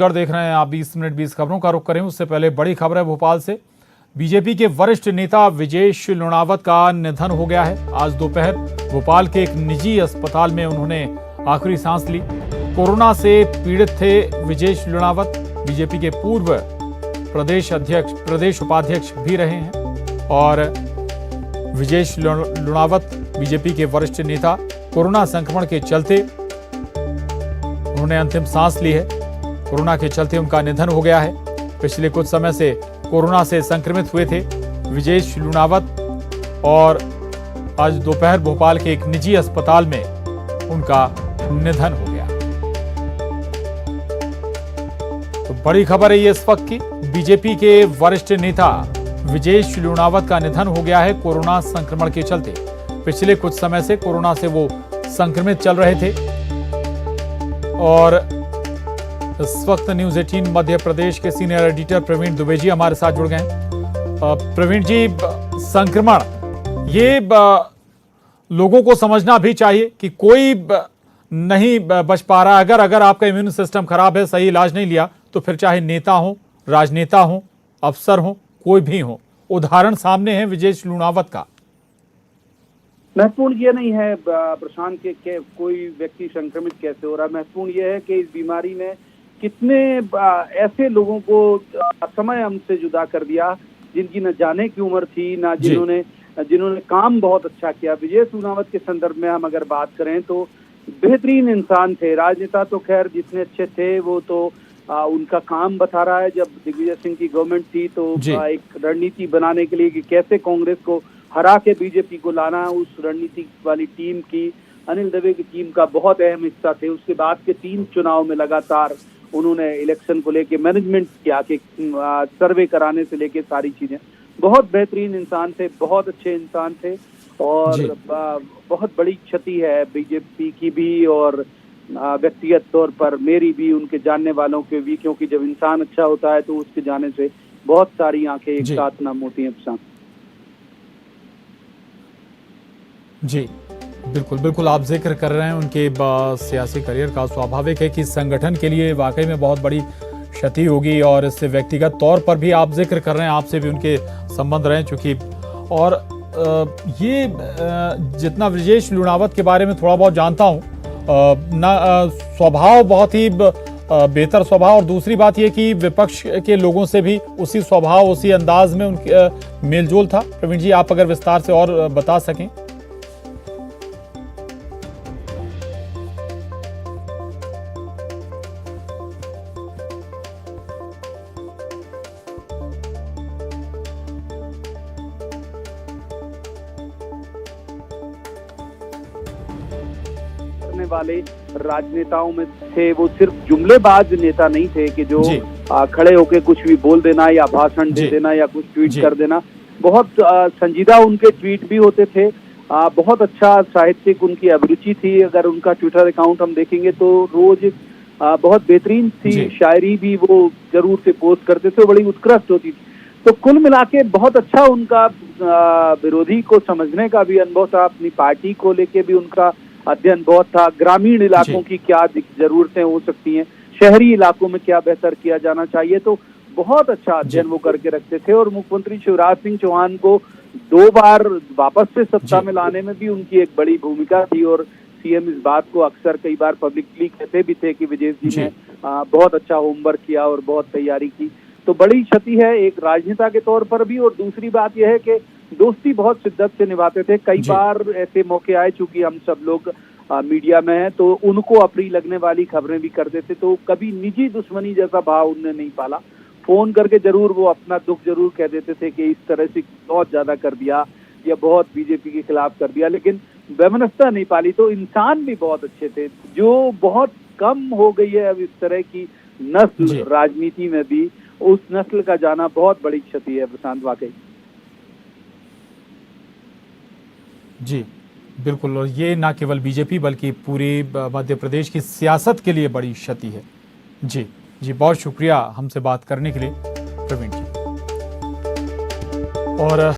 देख रहे हैं आप 20 मिनट 20 खबरों का रुख करें उससे पहले बड़ी खबर है भोपाल से। बीजेपी के वरिष्ठ नेता विजेश लुणावत का निधन हो गया है। आज दोपहर भोपाल के एक निजी अस्पताल में उन्होंने आखिरी सांस ली। कोरोना से पीड़ित थे विजेश लुणावत। बीजेपी के पूर्व प्रदेश उपाध्यक्ष भी रहे हैं और विजेश लुणावत बीजेपी के वरिष्ठ नेता कोरोना संक्रमण के चलते उन्होंने अंतिम सांस ली है। कोरोना के चलते उनका निधन हो गया है। पिछले कुछ समय से कोरोना से संक्रमित हुए थे विजेश लुणावत और आज दोपहर भोपाल के एक निजी अस्पताल में उनका निधन हो गया। तो बड़ी खबर है ये इस वक्त की, बीजेपी के वरिष्ठ नेता विजेश लुणावत का निधन हो गया है कोरोना संक्रमण के चलते। पिछले कुछ समय से कोरोना से वो संक्रमित चल रहे थे और इस वक्त न्यूज 18 मध्य प्रदेश के सीनियर एडिटर प्रवीण दुबे जी हमारे साथ जुड़ गए। प्रवीण जी, संक्रमण ये लोगों को समझना भी चाहिए कि कोई नहीं बच पा रहा। अगर आपका इम्यून सिस्टम खराब है, सही इलाज नहीं लिया, तो फिर चाहे नेता हो, राजनेता हो, अफसर हो, कोई भी हो। उदाहरण सामने है विजेश लुणावत का। महत्वपूर्ण ये नहीं है प्रशांत के कोई व्यक्ति संक्रमित कैसे हो रहा है। महत्वपूर्ण ये है कि इस बीमारी ने कितने ऐसे लोगों को समय हमसे जुदा कर दिया जिनकी न जाने की उम्र थी, ना जिन्होंने काम बहुत अच्छा किया। विजेश लुणावत के संदर्भ में हम अगर बात करें तो बेहतरीन इंसान थे। राजनेता तो खैर जितने अच्छे थे वो तो उनका काम बता रहा है। जब दिग्विजय सिंह की गवर्नमेंट थी तो एक रणनीति बनाने के लिए कि कैसे कांग्रेस को हरा के बीजेपी को लाना, उस रणनीति वाली टीम की अनिल दवे की टीम का बहुत अहम हिस्सा थे। उसके बाद के 3 चुनाव में लगातार उन्होंने इलेक्शन को लेके मैनेजमेंट किया कि सर्वे कराने से लेके सारी चीजें। बहुत बेहतरीन इंसान थे, बहुत अच्छे इंसान थे और बहुत बड़ी क्षति है बीजेपी की भी और व्यक्तिगत तौर पर मेरी भी, उनके जानने वालों के भी, क्योंकि जब इंसान अच्छा होता है तो उसके जाने से बहुत सारी आंखें एक साथ नम होती हैं। प्रशांत जी बिल्कुल आप जिक्र कर रहे हैं उनके सियासी करियर का। स्वाभाविक है कि संगठन के लिए वाकई में बहुत बड़ी क्षति होगी और इससे व्यक्तिगत तौर पर भी आप जिक्र कर रहे हैं, आपसे भी उनके संबंध रहे चूंकि। और ये जितना विजेश लुणावत के बारे में थोड़ा बहुत जानता हूँ, स्वभाव बहुत ही बेहतर स्वभाव, और दूसरी बात यह कि विपक्ष के लोगों से भी उसी स्वभाव उसी अंदाज में उनके मेलजोल था। प्रवीण जी, आप अगर विस्तार से और बता सकें। वाले राजनेताओं में थे। वो सिर्फ जुमलेबाज नेता नहीं थे कि जो खड़े होके कुछ भी बोल देना या भाषण दे देना या कुछ ट्वीट कर देना। बहुत संजीदा उनके ट्वीट भी होते थे। बहुत अच्छा साहित्यिक उनकी अभिरुचि थी। अगर उनका ट्विटर अकाउंट हम देखेंगे तो रोज बहुत बेहतरीन सी शायरी भी वो जरूर से पोस्ट करते थे, बड़ी उत्कृष्ट होती थी। तो कुल मिला के बहुत अच्छा उनका विरोधी को समझने का भी अनुभव था। अपनी पार्टी को लेके भी उनका अध्ययन बहुत था। ग्रामीण इलाकों की क्या जरूरतें हो सकती हैं, शहरी इलाकों में क्या बेहतर किया जाना चाहिए, तो बहुत अच्छा अध्ययन वो करके रखते थे। और मुख्यमंत्री शिवराज सिंह चौहान को 2 बार वापस से सत्ता में लाने में भी उनकी एक बड़ी भूमिका थी। और सीएम इस बात को अक्सर कई बार पब्लिकली कहते भी थे कि विजेश जी ने बहुत अच्छा होमवर्क किया और बहुत तैयारी की। तो बड़ी क्षति है एक राजनेता के तौर पर भी। और दूसरी बात यह है कि दोस्ती बहुत शिद्दत से निभाते थे। कई बार ऐसे मौके आए, चूंकि हम सब लोग मीडिया में हैं, तो उनको अप्रिय लगने वाली खबरें भी करते थे। तो कभी निजी दुश्मनी जैसा भाव उनने नहीं पाला। फोन करके जरूर वो अपना दुख जरूर कह देते थे कि इस तरह से बहुत ज्यादा कर दिया या बहुत बीजेपी के खिलाफ कर दिया, लेकिन वैमनस्यता नहीं पाली। तो इंसान भी बहुत अच्छे थे, जो बहुत कम हो गई है अब इस तरह की नस्ल राजनीति में भी। उस नस्ल का जाना बहुत बड़ी क्षति है प्रशांत, वाकई। जी बिल्कुल, और ये ना केवल बीजेपी बल्कि पूरी मध्य प्रदेश की सियासत के लिए बड़ी क्षति है। जी बहुत शुक्रिया हमसे बात करने के लिए प्रवीण जी। और